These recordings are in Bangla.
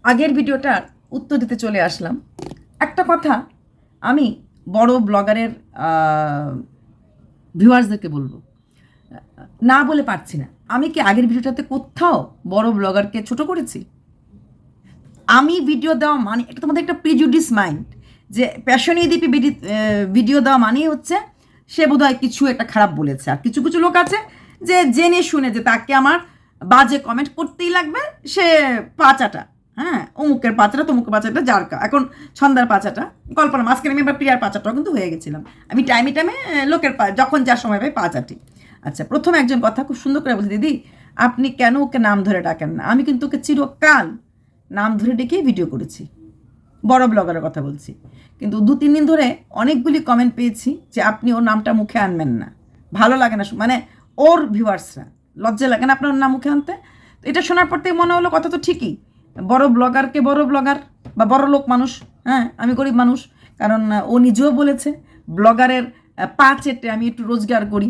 আগের ভিডিওটার উত্তর দিতে চলে আসলাম। একটা কথা আমি বড় ব্লগারের ভিউয়ার্সদেরকে বলবো, না বলে পারছি না। আমি কি আগের ভিডিওটাতে কোথাও বড় ব্লগারকে ছোট করেছি? আমি ভিডিও দেওয়া মানে এটা তোমাদের একটা প্রিজুডিস মাইন্ড, যে প্যাশনীয় দ্বীপে ভিডিও দেওয়া মানেই হচ্ছে সে বোধহয় কিছু একটা খারাপ বলেছে। আর কিছু কিছু লোক আছে যে জেনে শুনে যে তাকে আমার বাজে কমেন্ট করতেই লাগবে, সে পাচাটা, হ্যাঁ অমুকের পাচাটা তমুকের পাচাটা, যার এখন ছন্দার পাচাটা, কল্পনা মাঝখানে আমি আবার প্রিয়ার পাচাটাও কিন্তু হয়ে গেছিলাম। আমি টাইমে টাইমে লোকের যখন যার সময় পাই পাচাটি। আচ্ছা, প্রথম একজন কথা খুব সুন্দর করে বলছি, দিদি আপনি কেন ওকে নাম ধরে ডাকেন না? আমি কিন্তু ওকে চিরকাল নাম ধরে ডেকেই ভিডিও করেছি, বড় ব্লগারের কথা বলছি। কিন্তু 2-3 দিন ধরে অনেকগুলি কমেন্ট পেয়েছি যে আপনি ওর নামটা মুখে আনবেন না, ভালো লাগে না, মানে ওর ভিউয়ার্সরা লজ্জা লাগে না আপনার ওর নাম মুখে আনতে। তো এটা শোনার পর থেকে মনে হলো কথা তো ঠিকই, বড় ব্লগারকে বড় ব্লগার বা বড় লোক মানুষ, হ্যাঁ আমি গরিব মানুষ। কারণ ও নিজেও বলেছে ব্লগারের পা চেটে আমি একটু রোজগার করি।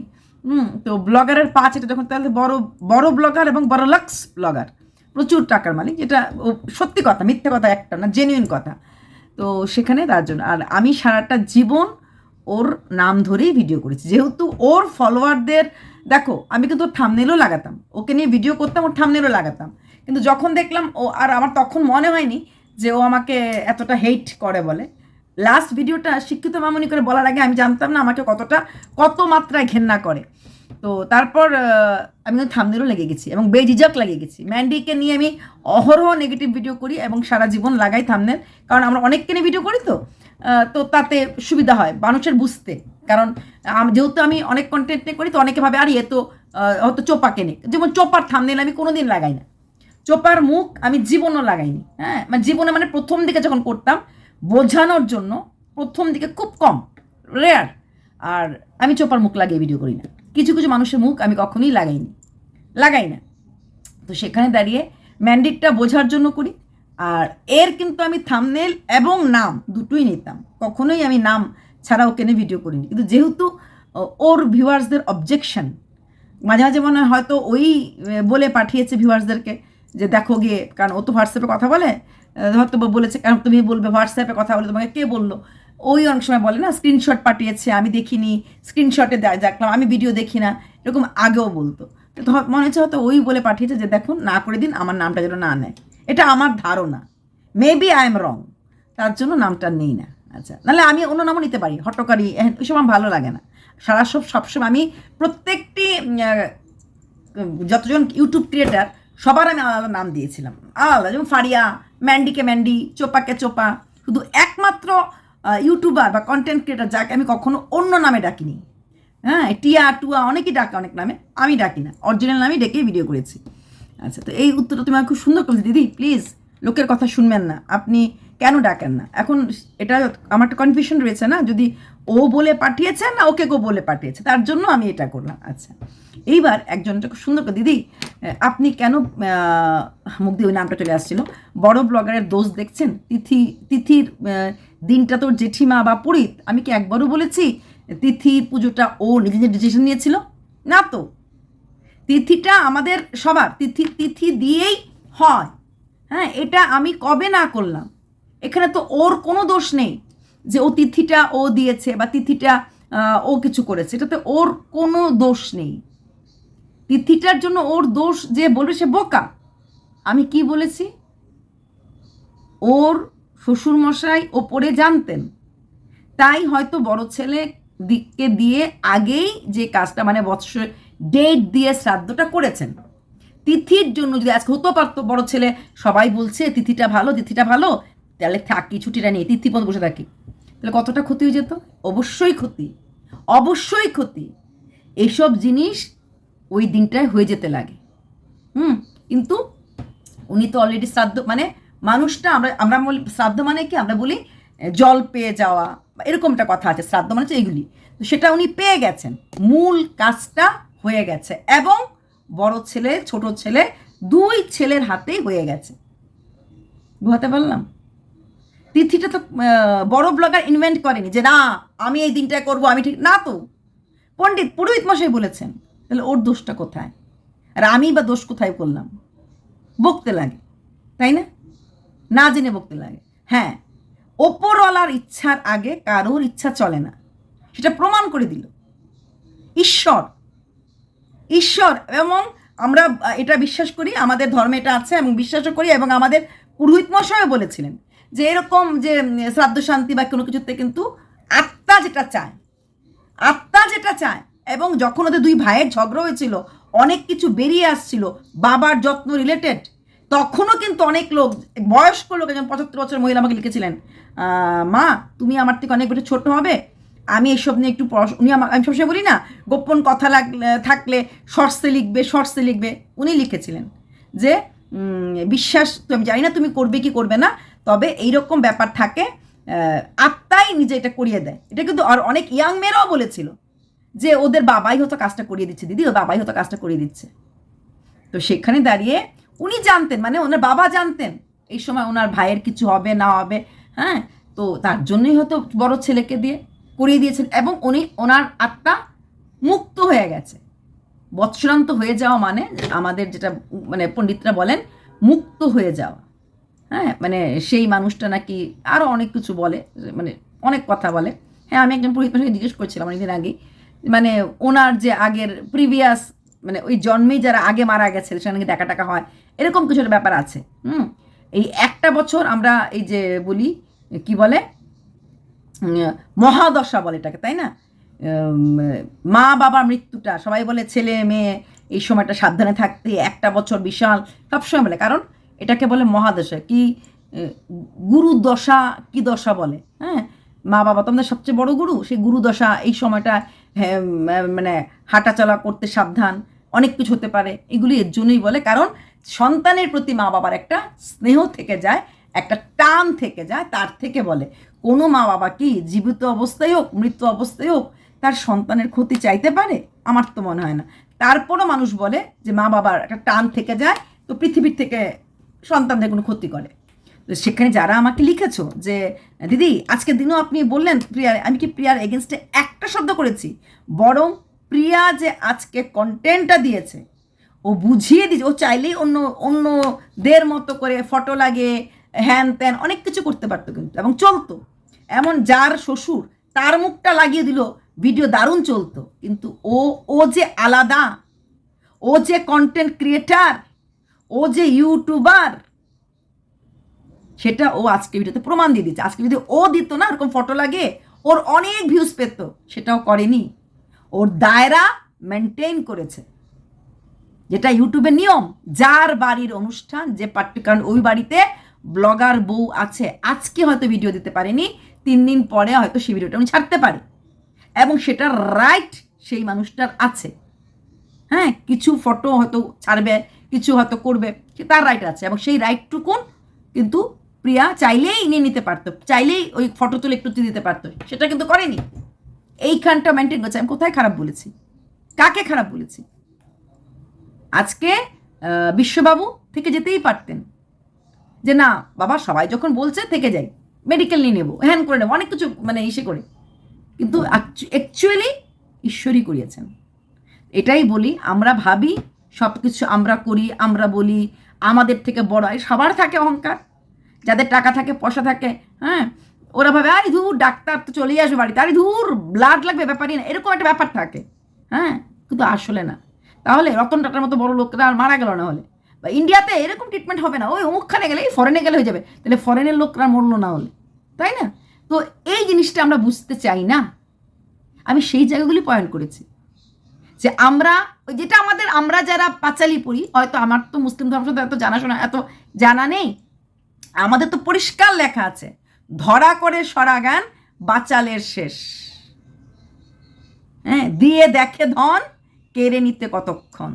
তো ব্লগারের পা চেটে যখন, তাহলে বড় বড় ব্লগার এবং বড় লাক্স ব্লগার, প্রচুর টাকার মালিক, এটা সত্যি কথা, মিথ্যে কথা একটা না, জেনুইন কথা। তো সেখানে তার জন্য আর আমি সারাটা জীবন ওর নাম ধরেই ভিডিও করেছি, যেহেতু ওর ফলোয়ারদের দেখো, আমি কিন্তু ওর থাম্বনেলও লাগাতাম, ওকে নিয়ে ভিডিও করতাম, ওর থাম্বনেলও লাগাতাম। কিন্তু যখন দেখলাম ও, আর আমার তখন মনে হয়নি যে ও আমাকে এতটা হেট করে বলে। লাস্ট ভিডিওটা শিক্ষিত মামনি করে বলার আগে আমি জানতাম না আমাকে কত মাত্রায় ঘেন্না করে। তো তারপর আমি কিন্তু থাম্বনেলও লেগে গেছি এবং বেঝিঝক লাগিয়ে গেছি। ম্যান্ডিকে নিয়ে আমি অহরহ নেগেটিভ ভিডিও করি এবং সারা জীবন লাগাই থাম্বনেল, কারণ আমরা অনেককে নিয়ে ভিডিও করি। তো তাতে সুবিধা হয় মানুষের বুঝতে, কারণ যেহেতু আমি অনেক কন্টেন্ট নিয়ে করি, তো অনেকে ভাবে আর এ তো হয়তো চোপাকে নিয়ে, যেমন চোপার থাম্বনেল আমি কোনোদিন লাগাই না, চোপার মুখ আমি জীবনও লাগাইনি। হ্যাঁ, মানে জীবনে, মানে প্রথম দিকে যখন করতাম বোঝানোর জন্য, প্রথম দিকে খুব কম, রেয়ার। আর আমি চোপার মুখ লাগিয়ে ভিডিও করি না, কিছু কিছু মানুষের মুখ আমি কখনোই লাগাই না। তো সেখানে দাঁড়িয়ে ম্যান্ডেটটা বোঝার জন্য করি। আর এর কিন্তু আমি থাম্বনেল এবং নাম দুটোই নিতাম, কখনোই আমি নাম ছাড়া ওকে নিয়ে ভিডিও করিনি। কিন্তু যেহেতু ওর ভিউয়ার্সদের অবজেকশন, মাঝে মাঝে মনে হয় হয়তো ওই বলে পাঠিয়েছে ভিউয়ার্সদেরকে যে দেখো গিয়ে, কারণ ও তো হোয়াটসঅ্যাপে কথা বলে, হয়তো বলেছে কারণ তুমি বলবে হোয়াটসঅ্যাপে কথা বলে তোমাকে কে বললো। ওই অনেক সময় বলে না স্ক্রিনশট পাঠিয়েছে আমি দেখিনি, স্ক্রিনশটে দেখলাম, আমি ভিডিও দেখি না, এরকম আগেও বলতো। তো মনে হচ্ছে হয়তো ওই বলে পাঠিয়েছে যে দেখুন না করে দিন, আমার নামটা যেন না নেয়। এটা আমার ধারণা, মেবি আই এম রং, তার জন্য নামটা নেই না। আচ্ছা, নাহলে আমি অন্য নামও নিতে পারি, হটকারি, ওইসব আমার ভালো লাগে না। সবসময় আমি প্রত্যেকটি যতজন ইউটিউব ক্রিয়েটার সবার আমি আলাদা নাম দিয়েছিলাম, আলাদা, যেমন ফারিয়া, ম্যান্ডিকে ম্যান্ডি, চোপাকে চোপা। শুধু একমাত্র ইউটিউবার বা কন্টেন্ট ক্রিয়েটার যাকে আমি কখনো অন্য নামে ডাকিনি, হ্যাঁ টিয়া টুয়া অনেকেই ডাকে অনেক নামে, আমি ডাকি না, অরিজিনাল নামেই ডেকেই ভিডিও করেছি। আচ্ছা, তো এই উত্তরটা তুমি খুব সুন্দর করেছি দিদি, প্লিজ লোকের কথা শুনবেন না, আপনি কেন ডাকেন না? এখন এটা আমার একটা কনফিউশন রয়েছে না, যদি ও বলে পাঠিয়েছে না ওকে কেউ বলে পাঠিয়েছে, তার জন্য আমি এটা করলাম। আচ্ছা, এইবার একজনটা খুব সুন্দর করে, দিদি আপনি কেন, মুখ দিয়ে ওই নামটা চলে আসছিল, বড় ব্লগারের দোষ দেখছেন? তিথির দিনটা তোর জেঠিমা বা পুরীত, আমি কি একবারও বলেছি তিথির পুজোটা ও নিজে নিজে ডিসিশন নিয়েছিল? না তো, তিথিটা আমাদের সবার, তিথি দিয়েই হয়। হ্যাঁ, এটা আমি কবে না করলাম? এখানে তো ওর কোনো দোষ নেই যে ও তিথিটা ও দিয়েছে বা তিথিটা ও কিছু করেছে, এটাতে ওর কোনো দোষ নেই। তিথিটার জন্য ওর দোষ যে বলবে সে বোকা। আমি কি বলেছি? ওর শ্বশুরমশাই ওপরে জানতেন, তাই হয়তো বড় ছেলে দিককে দিয়ে আগেই যে কাজটা, মানে বৎসর ডেট দিয়ে শ্রাদ্ধটা করেছেন। তিথির জন্য যদি আজকে হতে পারতো বড় ছেলে, সবাই বলছে তিথিটা ভালো, তাহলে থাকি ছুটিটা নিয়ে তিথি পথ বসে থাকি, তাহলে কতটা ক্ষতি হয়ে যেত? অবশ্যই ক্ষতি। এইসব জিনিস ওই দিনটায় হয়ে যেতে লাগে। কিন্তু উনি তো অলরেডি শ্রাদ্ধ, মানে মানুষটা, আমরা বলি শ্রাদ্ধ মানে কি, আমরা বলি জল পেয়ে যাওয়া, এরকম একটা কথা আছে, শ্রাদ্ধ মানে হচ্ছে এইগুলি। তো সেটা উনি পেয়ে গেছেন, মূল কাজটা হয়ে গেছে, এবং বড় ছেলে ছোট ছেলে দুই ছেলের হাতেই হয়ে গেছে। বুঝাতে পারলাম? তিথিটা তো বড় ব্লগার ইনভেন্ট করেনি যে না আমি এই দিনটায় করবো, আমি ঠিক না তো, পণ্ডিত পুরোহিত মশাই বলেছেন। তাহলে ওর দোষটা কোথায়? আর আমি বা দোষ কোথায় করলাম? বকতে লাগে, তাই না? না জেনে বকতে লাগে। হ্যাঁ, ওপরওয়ালার ইচ্ছার আগে কারোর ইচ্ছা চলে না, সেটা প্রমাণ করে দিল ঈশ্বর। ঈশ্বর এবং আমরা এটা বিশ্বাস করি, আমাদের ধর্মে এটা আছে এবং বিশ্বাসও করি, এবং আমাদের পুরোহিত মশাইও বলেছিলেন যে এরকম যে শ্রাদ্ধ শান্তি বা কোনো কিছুতে কিন্তু আত্মা যেটা চায়, আত্মা যেটা চায়। এবং যখন ওদের দুই ভাইয়ের ঝগড়া হয়েছিল, অনেক কিছু বেরিয়ে আসছিল বাবার যত্ন রিলেটেড, তখনও কিন্তু অনেক লোক, বয়স্ক লোক, একজন 75 বছর মহিলা আমাকে লিখেছিলেন, মা তুমি আমার থেকে অনেক বেশি ছোট হবে, আমি এসব নিয়ে একটু উনি আমি সবসময় বলি না গোপন কথা থাকলে শর্টসে লিখবে, উনি লিখেছিলেন যে বিশ্বাস তো আমি জানি না তুমি করবে কি করবে না, তবে এইরকম ব্যাপার থাকে, আত্মাই নিজে এটা করিয়ে দেয়। এটা কিন্তু আর অনেক ইয়াং মেয়েরাও বলেছিল যে ওদের বাবাই হয়তো কাজটা করিয়ে দিচ্ছে, দিদি ও বাবাই হয়তো কাজটা করিয়ে দিচ্ছে। তো সেখানে দাঁড়িয়ে উনি জানতেন, মানে ওনার বাবা জানতেন এই সময় ওনার ভাইয়ের কিছু হবে না হবে, হ্যাঁ, তো তার জন্যই হয়তো বড় ছেলেকে দিয়ে করিয়ে দিয়েছেন, এবং ওনার আত্মা মুক্ত হয়ে গেছে। বৎসরান্ত হয়ে যাওয়া মানে আমাদের যেটা মানে পণ্ডিতরা বলেন মুক্ত হয়ে যাওয়া। হ্যাঁ, মানে সেই মানুষটা নাকি আরও অনেক কিছু বলে, মানে অনেক কথা বলে। হ্যাঁ, আমি একজন পুরোহিত মানুষকে জিজ্ঞেস করছিলাম অনেকদিন আগেই, মানে ওনার যে আগের প্রিভিয়াস মানে ওই জন্মেই যারা আগে মারা গেছে সেখানে নাকি দেখা টাকা হয়, এরকম কিছু একটা ব্যাপার আছে। এই একটা বছর আমরা এই যে বলি কি বলে মহাদশা বলে এটাকে, তাই না? মা বাবার মৃত্যুটা সবাই বলে ছেলে মেয়ে এই সময়টা সাবধানে থাকতে, একটা বছর বিশাল সবসময় বলে, কারণ এটাকে বলে মহাদশা, কি গুরু দশা কি দশা বলে। হ্যাঁ, মা বাবা তোমাদের সবচেয়ে বড় গুরু, সেই গুরু দশা এই সময়টা মানে হাঁটা চলা করতে সাবধান, অনেক কিছু হতে পারে, এগুলি এর জন্যই বলে, কারণ সন্তানের প্রতি মা বাবার একটা স্নেহ থেকে যায়, একটা টান থেকে যায়, তার থেকে বলে। কোনো মা বাবা কি জীবিত অবস্থায় হোক মৃত্যু অবস্থায় হোক তার সন্তানের ক্ষতি চাইতে পারে? আমার তো মনে হয় না। তারপরও মানুষ বলে যে মা বাবার একটা টান থেকে যায়, তো পৃথিবীর থেকে সন্তানদের কোনো ক্ষতি করে। তো সেখানে যারা আমাকে লিখেছো যে দিদি আজকের দিনও আপনি বললেন প্রিয়ার, আমি কি প্রিয়ার এগেনস্টে একটা শব্দ করেছি? বরং প্রিয়া যে আজকে কন্টেন্টটা দিয়েছে ও বুঝিয়ে দিয়েছে, ও চাইলেই অন্যদের মতো করে ফটো লাগে হ্যান ত্যান অনেক কিছু করতে পারতো কিন্তু, এবং চলতো। এমন যার শ্বশুর তার মুখটা লাগিয়ে দিল, ভিডিও দারুণ চলতো, কিন্তু ও যে আলাদা, ও যে কন্টেন্ট ক্রিয়েটার, ও যে ইউটিউবার, সেটা ও আজকে ভিডিওতে প্রমাণ দিয়ে দিচ্ছে। আজকে যদি ও দিত না এরকম ফটো লাগে, ওর অনেক ভিউজ পেত, সেটাও করেনি। ওর দায়রা মেনটেন করেছে, যেটা ইউটিউবের নিয়ম। যার বাড়ির অনুষ্ঠান, যে পার্টিকুলার ওই বাড়িতে ব্লগার বউ আছে, আজকে হয়তো ভিডিও দিতে পারেনি, 3 দিন পরে হয়তো সেই ভিডিওটা উনি ছাড়তে পারে, এবং সেটার রাইট সেই মানুষটার আছে। হ্যাঁ, কিছু ফটো হয়তো ছাড়বে, কিছু হয়তো করবে, তার রাইট আছে, এবং সেই রাইটটুকুন কিন্তু প্রিয়া চাইলেই নিয়ে নিতে পারতো, চাইলেই ওই ফটো তুলে একটু দিতে পারতো, সেটা কিন্তু করেনি। এইখানটা মেনটেন করছে। আমি কোথায় খারাপ বলেছি? কাকে খারাপ বলেছি? আজকে বিশ্ববাবু থেকে যেতেই পারতেন, যে না বাবা সবাই যখন বলছে থেকে যাই, মেডিকেল নিয়ে নেবো, হ্যান করে নেবো, অনেক কিছু মানে ইসে করে, কিন্তু অ্যাকচুয়ালি ঈশ্বরই করিয়েছেন। এটাই বলি, আমরা ভাবি সব কিছু আমরা করি, আমরা বলি আমাদের থেকে বড়, সবার থাকে অহংকার, যাদের টাকা থাকে পয়সা থাকে, হ্যাঁ, ওরা ভাবে আরে ধুর ডাক্তার তো চলেই আসবে বাড়িতে, আরে ধুর ব্লাড লাগবে, ব্যাপারই না, এরকম একটা ব্যাপার থাকে। হ্যাঁ, কিন্তু আসলে না। তাহলে রতন টাটার মতো বড় লোকরা আর মারা গেল না হলে, বা ইন্ডিয়াতে এরকম ট্রিটমেন্ট হবে না, ওই অমুকখানে গেলে ফরেনে গেলে হয়ে যাবে, তাহলে ফরেনের লোকরা মরলো না হলে, তাই না? তো এই জিনিসটা আমরা বুঝতে চাই না। আমি সেই জায়গাগুলি পয়েন্ট করেছি যে আমরা ওই যেটা আমরা যারা পাঁচালি পড়ি, হয়তো আমার তো মুসলিম ধর্ম সাথে এত জানাশোনা এত জানা নেই, আমাদের তো পরিষ্কার লেখা আছে, ধরা করে সরাগান বাচালের শেষ। হ্যাঁ, দিয়ে দেখে ধন কেড়ে নিতে কতক্ষণ।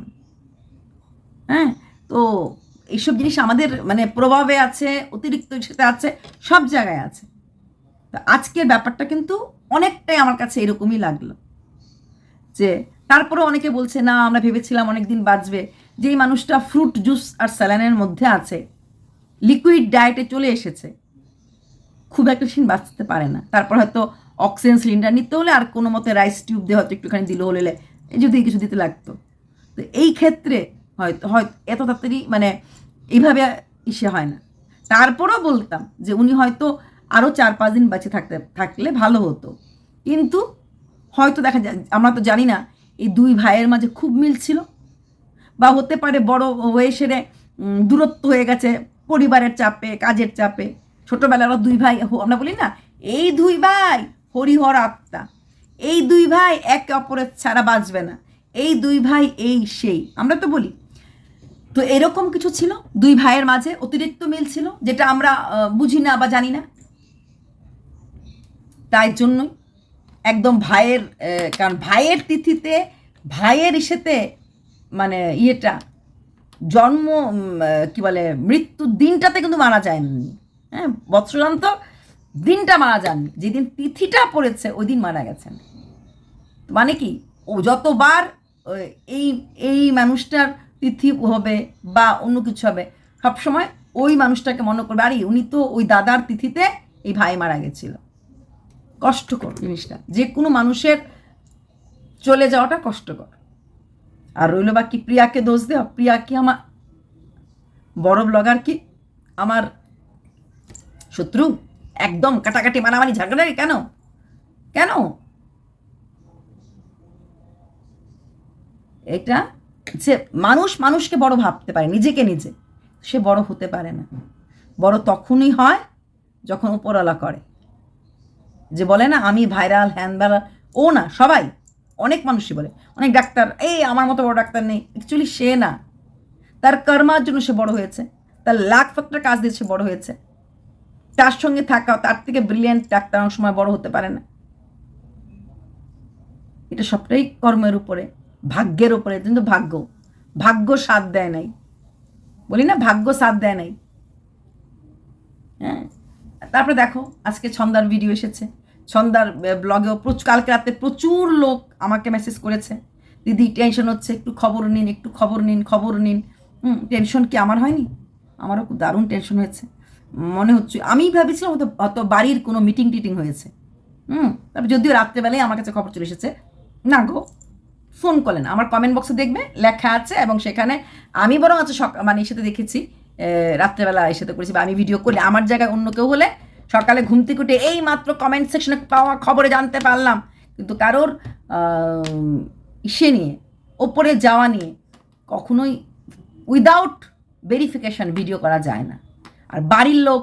হ্যাঁ, তো এইসব জিনিস আমাদের মানে প্রভাবে আছে, অতিরিক্ত সাথে আছে, সব জায়গায় আছে। তো আজকের ব্যাপারটা কিন্তু অনেকটাই আমার কাছে এরকমই লাগলো, যে তারপরে অনেকে বলছে না আমরা ভেবেছিলাম অনেকদিন বাঁচবে, যেই মানুষটা ফ্রুট জুস আর স্যালানের মধ্যে আছে, লিকুইড ডায়েটে চলে এসেছে, খুব একটা দিন বাঁচতে পারে না। তারপর হয়তো অক্সিজেন সিলিন্ডার নিতে হলে আর কোনো মতে রাইস টিউব দিয়ে হয়তো একটুখানি দিলে হলে যদি কিছু দিতে লাগতো। তো এই ক্ষেত্রে হয়তো এত তাড়াতাড়ি মানে এইভাবে ইসে হয় না। তারপরেও বলতাম যে উনি হয়তো আরও 4-5 দিন বেঁচে থাকলে ভালো হতো। কিন্তু হয়তো দেখা যায়, আমরা তো জানি না এই দুই ভাইয়ের মাঝে খুব মিল ছিল, বা হতে পারে বড় হয়ে সেরে দূরত্ব হয়ে গেছে পরিবারের চাপে, কাজের চাপে। ছোটোবেলার দুই ভাই, আমরা বলি না এই দুই ভাই হরিহর আত্মা, এই দুই ভাই একে অপরের ছাড়া বাঁচবে না, এই দুই ভাই এই সেই, আমরা তো বলি। তো এরকম কিছু ছিল দুই ভাইয়ের মাঝে, অতিরিক্ত মিল ছিল যেটা আমরা বুঝি না বা জানি না। তাই জন্যই একদম ভাইয়ের, কারণ ভাইয়ের তিথিতে, ভাইয়ের ইসেতে, মানে ইয়েটা জন্ম, কি বলে, মৃত্যুর দিনটাতে কিন্তু মারা যায়নি। হ্যাঁ, বৎসরান্ত দিনটা মারা যাননি, যেদিন তিথিটা পড়েছে ওই দিন মারা গেছেন। মানে কি, ও যতবার এই এই মানুষটার তিথি হবে বা অন্য কিছু হবে, সবসময় ওই মানুষটাকে মনে করবে, আরে উনি তো ওই দাদার তিথিতে এই ভাই মারা গেছিল। কষ্টকর জিনিসটা, যে কোনো মানুষের চলে যাওয়াটা কষ্টকর। আর রইল বাকি প্রিয়াকে দোষ দেওয়া। প্রিয়া কি আমার বড় ব্লগার, কি আমার শত্রু? একদম কাটাকাটি, মারামারি, ঝগড়াঝাটি। কেন কেন এটা যে মানুষ মানুষকে বড় ভাবতে পারে, নিজেকে নিজে, সে বড় হতে পারে না। বড় তখনই হয় যখন উপরওয়ালা করে। যে বলে না আমি ভাইরাল, হ্যান্ডবেলা, ও না, সবাই, অনেক মানুষই বলে, অনেক ডাক্তার, এই আমার মতো বড় ডাক্তার নেই। অ্যাকচুয়ালি সে না, তার কর্মার জন্য সে বড় হয়েছে, তার লাখ ফটটা কাজ দিয়ে সে বড় হয়েছে। তার সঙ্গে থাকা, তার থেকে ব্রিলিয়েন্ট ডাক্তার অনেক সময় বড় হতে পারে না। এটা সবটাই কর্মের উপরে, ভাগ্যের উপরে। কিন্তু ভাগ্য সাথ দেয় নাই, বলি না, ভাগ্য সাথ দেয় নাই। হ্যাঁ, তারপরে দেখো আজকে ছন্দার ভিডিও এসেছে, ছন্দার ব্লগেও কালকে রাতে প্রচুর লোক আমাকে মেসেজ করেছে, দিদি টেনশন হচ্ছে, একটু খবর নিন, একটু খবর নিন। টেনশন কি আমার হয়নি? আমারও খুব দারুণ টেনশন হয়েছে। মনে হচ্ছে, আমি ভেবেছিলাম হয়তো বাড়ির কোনো মিটিং টিটিং হয়েছে। তারপর যদিও রাত্রেবেলায় আমার কাছে খবর চলে এসেছে, না গো, ফোন করলেন। আমার কমেন্ট বক্সে দেখবে লেখা আছে, এবং সেখানে আমি বরং আছে মানে এসে দেখেছি, রাত্রেবেলা এসে করেছি, বা আমি ভিডিও করি, আমার জায়গায় অন্য কেউ হলে সকালে ঘুম থেকে উঠে এই মাত্র কমেন্ট সেকশনে পাওয়া খবরে জানতে পারলাম। কিন্তু কারোর ইসে নিয়ে, ওপরে যাওয়া নিয়ে কখনোই উইদাউট ভেরিফিকেশান ভিডিও করা যায় না। আর বাড়ির লোক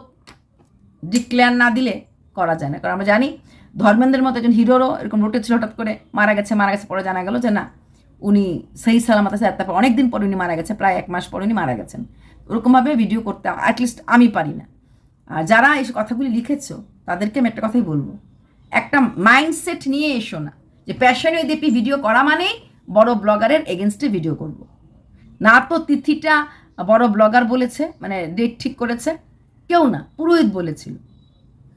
ডিক্লেয়ার না দিলে করা যায় না। কারণ আমরা জানি ধর্মেন্দ্রের মতো একজন হিরোরও এরকম রোটে ছিল, হঠাৎ করে মারা গেছে, পরে জানা গেল যে না, উনি সেই সালামত আছে। তারপর অনেক দিন পরে উনি মারা গেছে, প্রায় 1 মাস পরে উনি মারা গেছেন। ওরকমভাবে ভিডিও করতে অ্যাটলিস্ট আমি পারি না। আর যারা এই কথাগুলি লিখেছো তাদেরকে আমি একটা কথাই বলবো, একটা মাইন্ডসেট নিয়ে এসো না যে প্যাশনে দেপি ভিডিও করা মানেই বড় ব্লগারের এগেনস্টে ভিডিও করব। না তো তিথিটা বড় ব্লগার বলেছে, মানে ডেট ঠিক করেছে, কেউ না, পুরোহিত বলেছিল।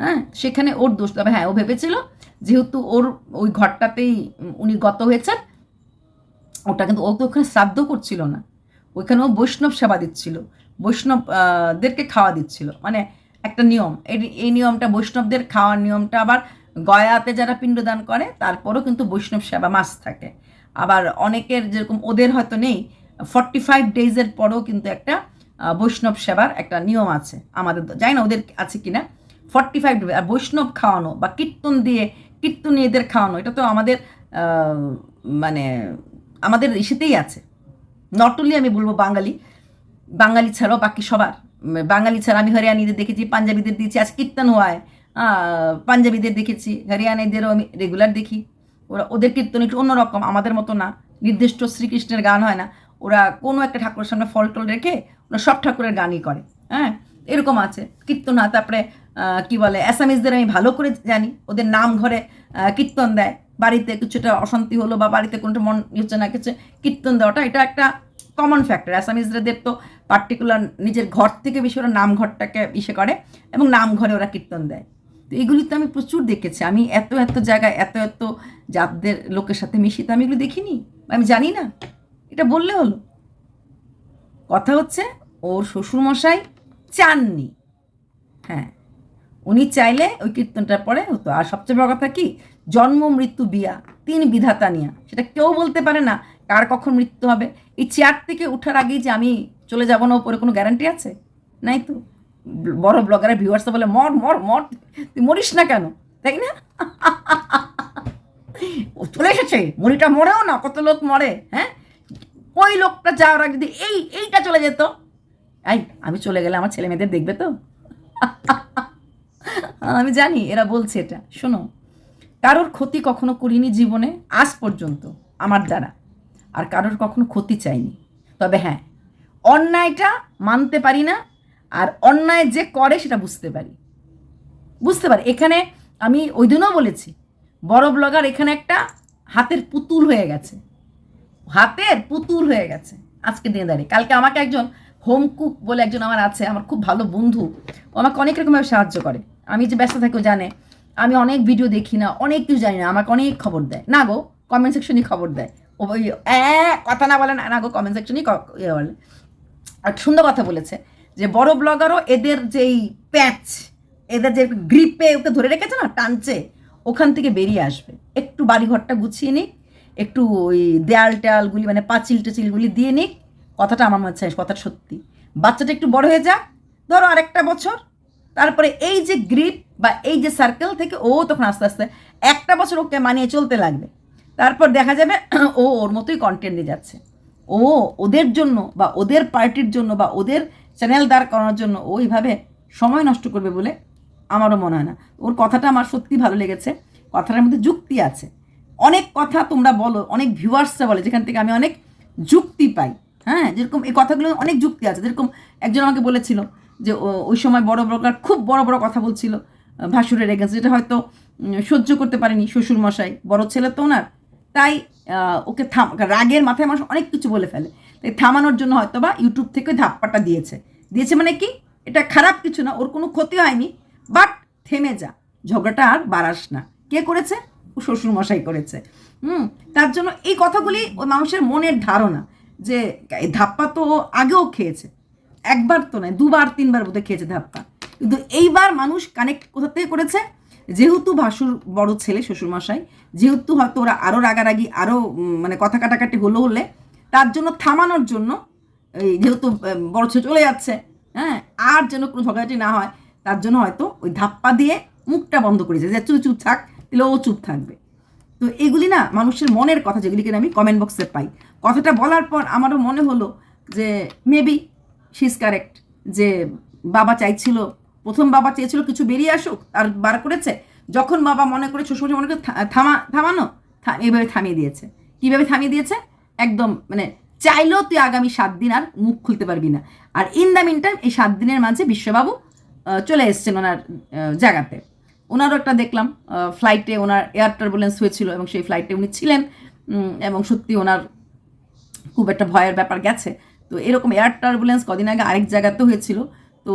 হ্যাঁ, সেখানে ওর দোষ। তবে হ্যাঁ, ও ভেবেছিল যেহেতু ওর ওই ঘরটাতেই উনি গত হয়েছেন, ওটা কিন্তু ও তো ওখানে শ্রাদ্ধ করছিল না, ওইখানে ও বৈষ্ণব সেবা দিচ্ছিল, বৈষ্ণবদেরকে খাওয়া দিচ্ছিল। মানে একটা নিয়ম, এই নিয়মটা, বৈষ্ণবদের খাওয়ার নিয়মটা আবার গয়াতে যারা পিণ্ডদান করে তারপরও কিন্তু বৈষ্ণব সেবা মাস থাকে। আবার অনেকের যেরকম, ওদের হয়তো নেই, 45 ডেজের পরেও কিন্তু একটা বৈষ্ণব সেবার একটা নিয়ম আছে। আমাদের জানি না ওদের আছে কিনা। 45 ডে, আর বৈষ্ণব খাওয়ানো বা কীর্তনীয়দের খাওয়ানো, এটা তো আমাদের মানে আমাদের ইসেতেই আছে। নট অনলি আমি বলবো বাঙালি ছাড়াও বাকি সবার, বাঙালি ছাড়া আমি হরিয়ানিদের দেখেছি, পাঞ্জাবিদের দিয়েছি, আজ কীর্তন হয়, পাঞ্জাবিদের দেখেছি, হরিয়ানিদেরও আমি রেগুলার দেখি। ওদের কীর্তন একটু অন্যরকম, আমাদের মতো না, নির্দিষ্ট শ্রীকৃষ্ণের গান হয় না। ওরা কোনো একটা ঠাকুরের সামনে ফল টল রেখে ওরা সব ঠাকুরের গানই করে। হ্যাঁ, এরকম আছে কীর্তন হয়। তারপরে কি বলে, অ্যাসামিজদের আমি ভালো করে জানি, ওদের নাম ঘরে কীর্তন দেয়। বাড়িতে কিছুটা অশান্তি হলো বা বাড়িতে কোনোটা মন হচ্ছে না, কিছু কীর্তন দেওয়াটা এটা একটা কমন ফ্যাক্টর। অ্যাসামিজদের তো পার্টিকুলার নিজের ঘর থেকে বেশি ওরা নামঘরটাকে ইসে করে, এবং নামঘরে ওরা কীর্তন দেয়। তো এগুলি তো আমি প্রচুর দেখেছি। আমি এত জায়গায় এত জাতদের লোকের সাথে মিশি, তো আমি এগুলো দেখিনি, আমি জানি না। এটা বললে হলো। কথা হচ্ছে ওর শ্বশুরমশাই চাননি। হ্যাঁ, উনি চাইলে ওই কীর্তনটার পরে হতো। আর সবচেয়ে বড় কথা কি, জন্ম মৃত্যু বিয়া 3 বিধাতা নিয়া, সেটা কেউ বলতে পারে না কার কখন মৃত্যু হবে। এই চেয়ার থেকে ওঠার আগেই যে আমি চলে যাব না, ওপরে কোনো গ্যারান্টি আছে? নাই তো। বড় ব্লগারের ভিউয়ার্সরা বলে মর মর মর, তুই মরিস না কেন, তাই না? ও চলে এসেছে, মরিটা মরেও না, কত লোক মরে। হ্যাঁ, ওই লোকটা যাওয়ার আগে যদি এইটা চলে যেত, আমি চলে গেলে আমার ছেলে মেয়েদের দেখবে তো? আমি জানি এরা বলছে এটা। শোনো, কারোর ক্ষতি কখনো করিনি জীবনে আজ পর্যন্ত আমার দ্বারা, আর কারোর কখনো ক্ষতি চাইনি। তবে হ্যাঁ, অন্যায়টা মানতে পারি না, আর অন্যায় যে করে সেটা বুঝতে পারি। এখানে আমি ওই দিনও বলেছি, বড় ব্লগার এখানে একটা হাতের পুতুল হয়ে গেছে, আজকে দিনে দাঁড়িয়ে। কালকে আমাকে একজন হোম কুক বলে একজন আমার আছে, আমার খুব ভালো বন্ধু, ও আমাকে অনেক রকমভাবে সাহায্য করে। আমি যে ব্যস্ত থাকি ও জানে, আমি অনেক ভিডিও দেখি না, অনেক কিছু জানি না, আমাকে অনেক খবর দেয় না গো, কমেন্ট সেকশনই খবর দেয়। ও ওই কথা না বলে না গো, কমেন্ট সেকশনই বলে। আর সুন্দর কথা বলেছে যে বড় ব্লগারও এদের যেই প্যাচ, এদের যে গ্রিপে ওকে ধরে রেখেছে না, টানছে, ওখান থেকে বেরিয়ে আসবে। একটু বাড়িঘরটা গুছিয়ে নিক, একটু ওই দেয়াল টেয়ালগুলি মানে পাঁচিল টেচিলগুলি দিয়ে নিক। কথাটা আমার মনে হচ্ছে কথাটা সত্যি। বাচ্চাটা একটু বড় হয়ে যাক, ধরো আরেকটা বছর, তারপরে এই যে গ্রিপ বা এই যে সার্কেল থেকে ও তখন আস্তে আস্তে একটা বছর ওকে মানিয়ে চলতে লাগবে। তারপর দেখা যাবে ও ওর মতোই কন্টেন্ট দিয়ে যাচ্ছে, ও ওদের জন্য বা ওদের পার্টির জন্য বা ওদের চ্যানেল দাঁড় করানোর জন্য ও এইভাবে সময় নষ্ট করবে বলে আমারও মনে হয় না। ওর কথাটা আমার সত্যি ভালো লেগেছে, কথাটার মধ্যে যুক্তি আছে। অনেক কথা তোমরা বলো, অনেক ভিউয়ার্সরা বলে, যেখান থেকে আমি অনেক যুক্তি পাই। হ্যাঁ, যেরকম এই কথাগুলো অনেক যুক্তি আছে। যেরকম একজন আমাকে বলেছিল যে ওই সময় বড় ব্লগার খুব বড় বড় কথা বলছিল ভাসুরের এগেন্সে, যেটা হয়তো সহ্য করতে পারেনি শ্বশুরমশাই, বড় ছেলে তো ওনার, তাই ওকে রাগের মাথায় মানুষ অনেক কিছু বলে ফেলে, তাই থামানোর জন্য হয়তো বা ইউটিউব থেকে ধাপ্পাটা দিয়েছে মানে কি, এটা খারাপ কিছু না, ওর কোনো ক্ষতি হয়নি, বাট থেমে যা, ঝগড়াটা আর বাড়াস না। কে করেছে? ও শ্বশুরমশাই করেছে। তার জন্য এই কথাগুলি ওই মানুষের মনের ধারণা, যে ধাপ্পা তো আগেও খেয়েছে, একবার তো নয়, দুবার তিনবার বোধহয় খেয়েছে ধাপ্পা, কিন্তু এইবার মানুষ কানেক্ট কোথা থেকে করেছে, যেহেতু ভাসুর বড় ছেলে শ্বশুরমশাই, যেহেতু হয়তো ওরা আরও রাগারাগি, আরও মানে কথা কাটাকাটি হলে তার জন্য থামানোর জন্য, এই যেহেতু বড় ছেলে চলে যাচ্ছে, হ্যাঁ, আর যেন কোনো ঝগড়াটি না হয়, তার জন্য হয়তো ওই ধাপ্পা দিয়ে মুখটা বন্ধ করেছে, যে চুপ চুপ থাক, তাহলে ও চুপ থাকবে। তো এগুলি না মানুষের মনের কথা, যেগুলিকে আমি কমেন্ট বক্সে পাই। কথাটা বলার পর আমারও মনে হলো যে মেবি শি ইজ কারেক্ট, যে বাবা চাইছিল, প্রথম বাবা চেয়েছিল কিছু বেরিয়ে আসুক, আর বার করেছে। যখন বাবা মনে করে শ্বশুর মনে করে থামানো, এইভাবে থামিয়ে দিয়েছে। কীভাবে থামিয়ে দিয়েছে? একদম মানে চাইলেও তুই আগামী 7 দিন আর মুখ খুলতে পারবি না। আর ইন দ্য মিন টাইম এই 7 দিনের মাঝে বিশ্ববাবু চলে এসছেন ওনার জায়গাতে। ওনারও একটা দেখলাম ফ্লাইটে ওনার এয়ার টার্বুলেন্স হয়েছিল, এবং সেই ফ্লাইটে উনি ছিলেন, এবং সত্যি ওনার খুব একটা ভয়ের ব্যাপার গেছে। তো এরকম এয়ার টার্বুলেন্স কদিন আগে আরেক জায়গাতে হয়েছিল, তো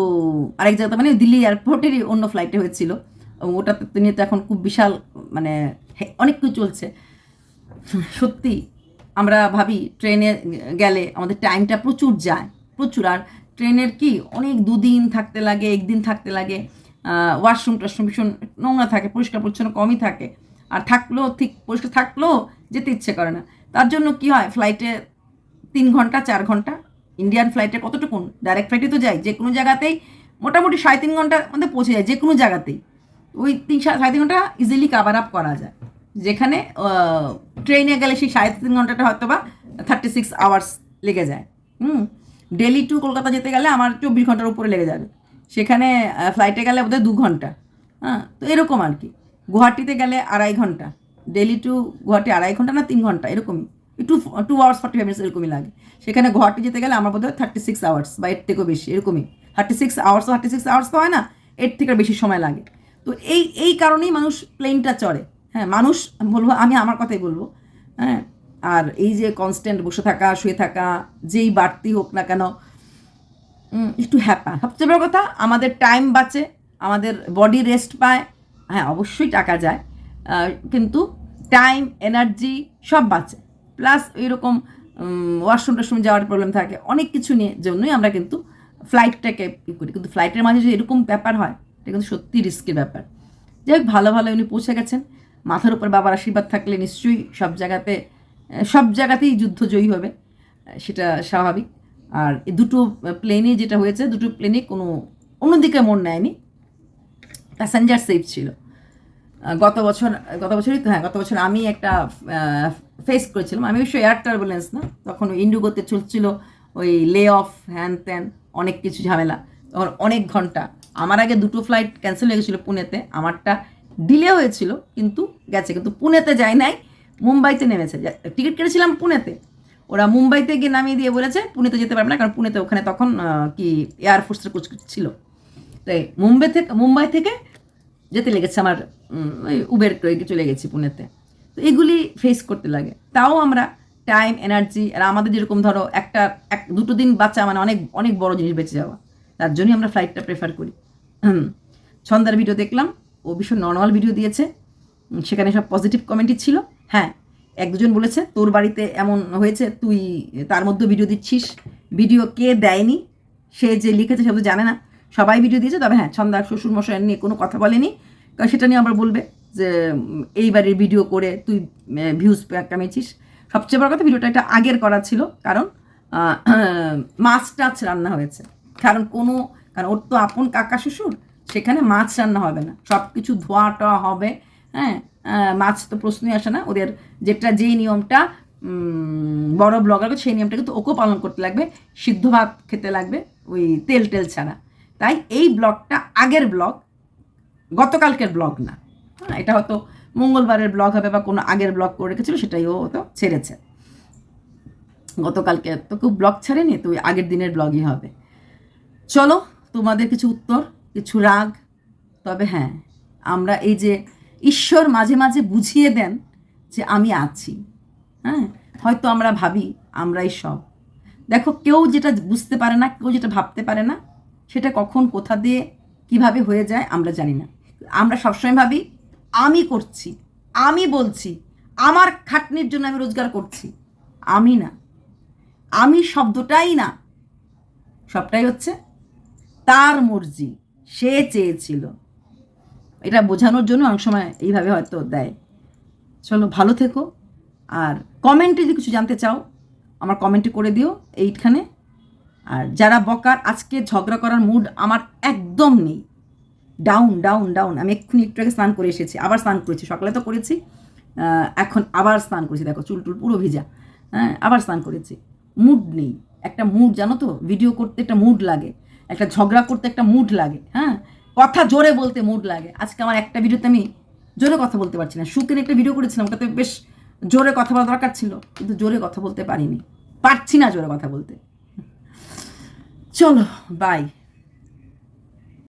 আরেক জায়গাতে মানে দিল্লি এয়ারপোর্টেরই অন্য ফ্লাইটে হয়েছিল, এবং ওটাতে তিনি তো এখন খুব বিশাল মানে অনেক কিছু চলছে। সত্যি আমরা ভাবি ট্রেনে গেলে আমাদের টাইমটা প্রচুর যায়, প্রচুর। আর ট্রেনের কি অনেক 2 দিন থাকতে লাগে, 1 দিন থাকতে লাগে, ওয়াশরুম টাশরুম ভীষণ নোংরা থাকে, পরিষ্কার পরিচ্ছন্ন কমই থাকে, আর থাকলেও ঠিক পরিষ্কার থাকলেও যেতে ইচ্ছে করে না। তার জন্য কি হয়, ফ্লাইটে 3 ঘন্টা 4 ঘন্টা, ইন্ডিয়ান ফ্লাইটে কতটুকুন, ডাইরেক্ট ফ্লাইটে তো যাই, যে কোনো জায়গাতেই মোটামুটি 3.5 ঘন্টার মধ্যে পৌঁছে যায়, যে কোনো জায়গাতেই। ওই 3-3.5 ঘন্টা ইজিলি কাভার আপ করা যায়, যেখানে ট্রেনে গেলে সেই 3.5 ঘন্টাটা হয়তো বা 36 আওয়ার্স লেগে যায়। দিল্লি টু কলকাতা যেতে গেলে আমার 24 ঘন্টার উপরে লেগে যাবে, সেখানে ফ্লাইটে গেলে বোধহয় 2 ঘন্টা। হ্যাঁ, তো এরকম আর কি। গুয়াহাটিতে গেলে 2.5 ঘন্টা, দিল্লি টু গুয়াহাটি 2.5 ঘন্টা না 3 ঘন্টা এরকমই, 2 আওয়ার্স 45 মিনিটস এরকমই লাগে। সেখানে গুয়াহাটি যেতে গেলে আমার বোধহয় 36 আওয়ার্স বা এর থেকেও বেশি, এরকমই 36 আওয়ার্স তো হয় না, এর থেকে বেশি সময় লাগে। তো এই কারণেই মানুষ প্লেনটা চড়ে। হ্যাঁ, মানুষ বলবো, আমি আমার কথাই বলবো। হ্যাঁ, আর এই যে কনস্ট্যান্ট বসে থাকা, শুয়ে থাকা, যেই বাড়তি হোক না কেন, একটু হ্যাপা। সবচেয়ে বড় কথা, আমাদের টাইম বাঁচে, আমাদের বডি রেস্ট পায়। হ্যাঁ, অবশ্যই টাকা যায়, কিন্তু টাইম, এনার্জি সব বাঁচে। প্লাস এইরকম ওয়াশরুম টাশরুম যাওয়ার প্রবলেম থাকে, অনেক কিছু নিয়ে জন্যই আমরা কিন্তু ফ্লাইটটাকে করি। কিন্তু ফ্লাইটের মাঝে যদি এরকম ব্যাপার হয়, এটা কিন্তু সত্যি রিস্কের ব্যাপার। যাই হোক, ভালো ভালো উনি পৌঁছে গেছেন। মাথার উপর বাবার আশীর্বাদ থাকলে নিশ্চয়ই সব জায়গাতেই যুদ্ধ জয়ী হবে, সেটা স্বাভাবিক। আর এই দুটো প্লেনে যেটা হয়েছে, দুটো প্লেনে কোনো অন্যদিকে মন নেয়নি, প্যাসেঞ্জার সেফ ছিল। গত বছরই তো, হ্যাঁ গত বছর আমি একটা ফেস করেছিলাম, আমি অবশ্য এয়ার টার্বুলেন্স না, তখন ইন্ডিগোতে চলছিল ওই লে অফ হ্যান ত্যান অনেক কিছু ঝামেলা, তখন অনেক ঘন্টা, আমার আগে 2টো ফ্লাইট ক্যান্সেল হয়ে গেছিলো পুনেতে, আমারটা ডিলে হয়েছিল কিন্তু গেছে, কিন্তু পুনেতে যায় নাই, মুম্বাইতে নেমেছে। টিকিট কেটেছিলাম পুনেতে, ওরা মুম্বাইতে গিয়ে নামিয়ে দিয়ে বলেছে পুনেতে যেতে পারবে না, কারণ পুনেতে ওখানে তখন কি এয়ারফোর্সের কোচ ছিল, তাই মুম্বাই থেকে যেতে লেগেছে আমার ওই উবের চলে গেছি পুনেতে। তো এগুলি ফেস করতে লাগে, তাও আমরা টাইম এনার্জি, আর আমাদের যেরকম ধরো দুটো দিন বাচ্চা মানে অনেক অনেক বড় জিনিস বেঁচে যাওয়া, তার জন্যই আমরা ফ্লাইটটা প্রেফার করি। ছন্দার ভিডিও দেখলাম, ও ভীষণ নর্মাল ভিডিও দিয়েছে, সেখানে সব পজিটিভ কমেন্টই ছিল। হ্যাঁ, 1-2জন বলেছে তোর বাড়িতে এমন হয়েছে তুই তার মধ্যে ভিডিও দিচ্ছিস, ভিডিও কে দেয়নি, সে যে লিখেছে সে তো জানে না, সবাই ভিডিও দিয়েছে। তবে হ্যাঁ, ছন্দার শ্বশুরমশাই নিয়ে কোনো কথা বলেনি, কারণ সেটা নিয়ে আবার বলবে যে এই বাড়ির ভিডিও করে তুই ভিউজ কামিয়েছিস। সবচেয়ে বড় কথা, ভিডিওটা একটা আগের করা ছিল, কারণ মাছ টাছ রান্না হয়েছে, কারণ ওর তো আপন কাকা শ্বশুর, সেখানে মাছ রান্না হবে না, সব কিছু ধোয়া টোয়া হবে। হ্যাঁ, মাছ তো প্রশ্নই আসে না, ওদের যেই নিয়মটা বড় ব্লগার, সেই নিয়মটা কিন্তু ওকেও পালন করতে লাগবে, সিদ্ধ ভাত খেতে লাগবে ওই তেল ছাড়া। তাই এই ব্লগটা আগের ব্লগ, গতকালকের ব্লগ না। হ্যাঁ, এটা হয়তো মঙ্গলবারের ব্লগ হবে বা কোনো আগের ব্লগ করে রেখেছিল, সেটাই ও তো ছেড়েছে। গতকালকে তো কেউ ব্লগ ছাড়েনি, তো ওই আগের দিনের ব্লগই হবে। চলো, তোমাদের কিছু উত্তর, কিছু রাগ। তবে হ্যাঁ, আমরা এই যে ঈশ্বর মাঝে মাঝে বুঝিয়ে দেন যে আমি আছি। হ্যাঁ, হয়তো আমরা ভাবি আমরাই সব। দেখো, কেউ যেটা বুঝতে পারে না, কেউ যেটা ভাবতে পারে না, সেটা কখন কোথা দিয়ে কিভাবে হয়ে যায় আমরা জানি না। আমরা সবসময় ভাবি আমি করছি, আমি বলছি, আমার খাটনির জন্য আমি রোজগার করছি। আমি না, আমি শব্দটাই না, সবটাই হচ্ছে তার মর্জি, সে চেয়েছিল। এটা বোঝানোর জন্য অনেক সময় এইভাবে হয়তো দেয়। চলো, ভালো থেকো, আর কমেন্টে যদি কিছু জানতে চাও আমার কমেন্টে করে দিও এইখানে। আর যারা বকার, আজকে ঝগড়া করার মুড আমার একদম নেই, ডাউন ডাউন ডাউন। আমি এক্ষুনি একটু আগে স্নান করে এসেছি, আবার স্নান করেছি, সকালে তো করেছি, এখন আবার স্নান করেছি, দেখো চুল টুল পুরো ভিজা। হ্যাঁ, আবার স্নান করেছি, মুড নেই। একটা মুড, জানো তো, ভিডিও করতে একটা মুড লাগে, একটা ঝগড়া করতে একটা মুড লাগে, হ্যাঁ, কথা জোরে বলতে মুড লাগে। আজকে আমার একটা ভিডিওতে আমি জোরে কথা বলতে পারছি না, সুখের একটা ভিডিও করেছিলাম, ওটাতে বেশ জোরে কথা বলা দরকার ছিল, কিন্তু জোরে কথা বলতে পারছি না জোরে কথা বলতে। চলো, বাই।